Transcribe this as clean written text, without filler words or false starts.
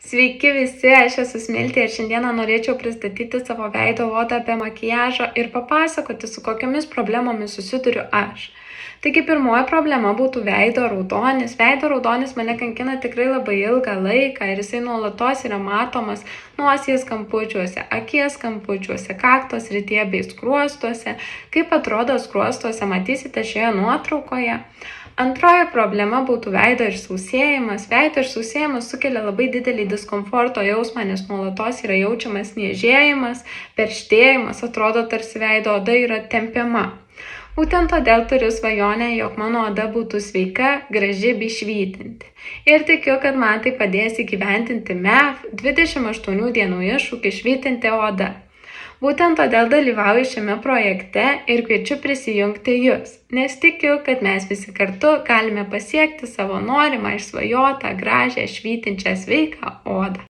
Sveiki visi, aš esu Smiltė ir šiandieną norėčiau pristatyti savo veido odą be makiažo ir papasakoti, su kokiamis problemomis susiduriu aš. Taigi pirmoji problema būtų veido raudonis. Veido raudonis mane kankina tikrai labai ilgą laiką ir jisai nuolatos yra matomas nosies kampučiuose, akies kampučiuose, kakto srityje bei skruostuose. Kaip atrodo skruostuose, matysite šioje nuotraukoje. Antroji problema būtų veido išsausėjimas. Veido išsausėjimas sukelia labai didelį diskomforto jausmą, nes nuolatos yra jaučiamas niežėjimas, perštėjimas, atrodo tarsi veido oda yra tempiama. Būtent todėl turiu svajonę, jog mano oda būtų sveika, graži bei švytinti. Ir tikiu, kad man tai padės įgyvendinti MEF 28 dienų iššūkį švytinti odą. Būtent todėl dalyvauju šiame projekte ir kviečiu prisijungti jūs, nes tikiu, kad mes visi kartu galime pasiekti savo norimą, išsvajotą, gražią, švytinčią, sveiką odą.